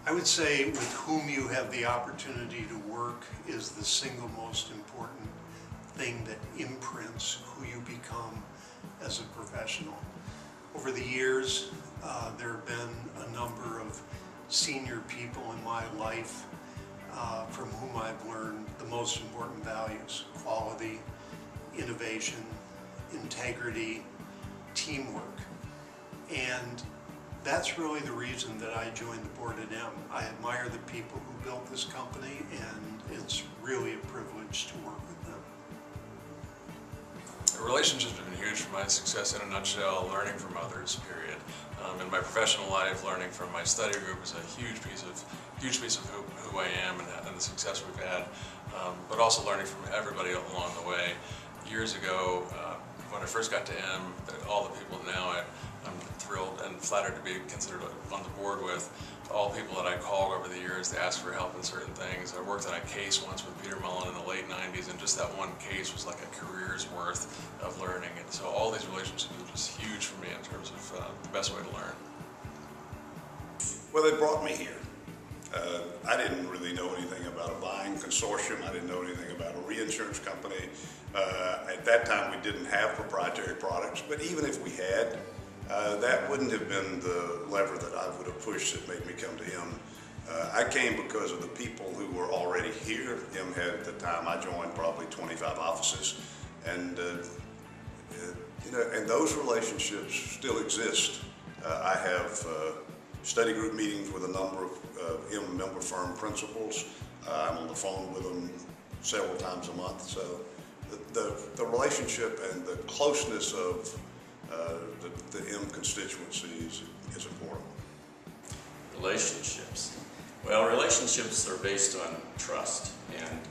I would say with whom you have the opportunity to work is the single most important thing that imprints who you become as a professional. Over the years, there have been a number of senior people in my life from whom I've learned the most important values: quality, innovation, integrity, teamwork. And that's really the reason that I joined the board at M. I admire the people who built this company, and it's really a privilege to work with them. Relationships have been huge for my success. In a nutshell, learning from others, period. In my professional life, learning from my study group is a huge piece of who I am and the success we've had, but also learning from everybody along the way. Years ago, when I first got to M, all the people now I'm thrilled and flattered to be considered on the board with, all people that I called over the years to ask for help in certain things. I worked on a case once with Peter Mullen in the late 90s, and just that one case was like a career's worth of learning. And so all these relationships are just huge for me in terms of the best way to learn. Well, they brought me here. I didn't really know anything about a buying consortium. I didn't know anything about a reinsurance company. At that time, we didn't have proprietary products, but even if we had, that wouldn't have been the lever that I would have pushed that made me come to M. I came because of the people who were already here. M had, at the time I joined, probably 25 offices, and and those relationships still exist. I have study group meetings with a number of M member firm principals. I'm on the phone with them several times a month. So the relationship and the closeness of the M constituency is important. Relationships. Well, relationships are based on trust, and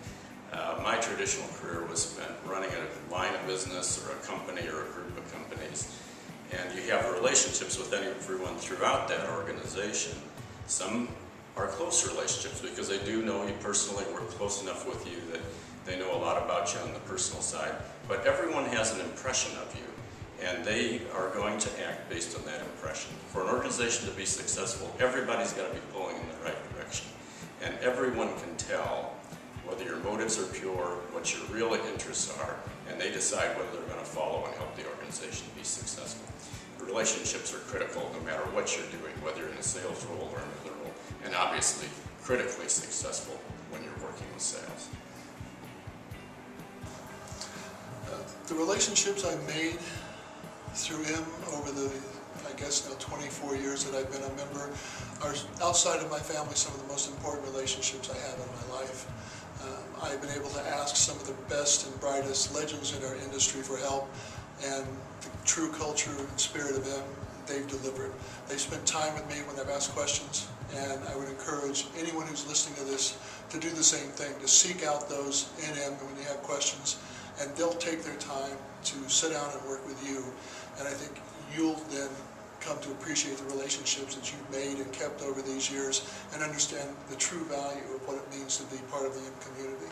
my traditional career was spent running a line of business or a company or a group of companies, and you have relationships with everyone throughout that organization. Some are close relationships because they do know you personally, work close enough with you that they know a lot about you on the personal side, but everyone has an impression of you, and they are going to act based on that impression. For an organization to be successful, everybody's got to be pulling in the right direction. And everyone can tell whether your motives are pure, what your real interests are, and they decide whether they're going to follow and help the organization be successful. The relationships are critical no matter what you're doing, whether you're in a sales role or another role, and obviously critically successful when you're working with sales. The relationships I've made through M over the, I guess now 24 years that I've been a member, are outside of my family some of the most important relationships I have in my life. I've been able to ask some of the best and brightest legends in our industry for help, and the true culture and spirit of M, they've delivered. They've spent time with me when I've asked questions, and I would encourage anyone who's listening to this to do the same thing, to seek out those in M when you have questions, and they'll take their time to sit down and work with you. And I think you'll then come to appreciate the relationships that you've made and kept over these years and understand the true value of what it means to be part of the M community.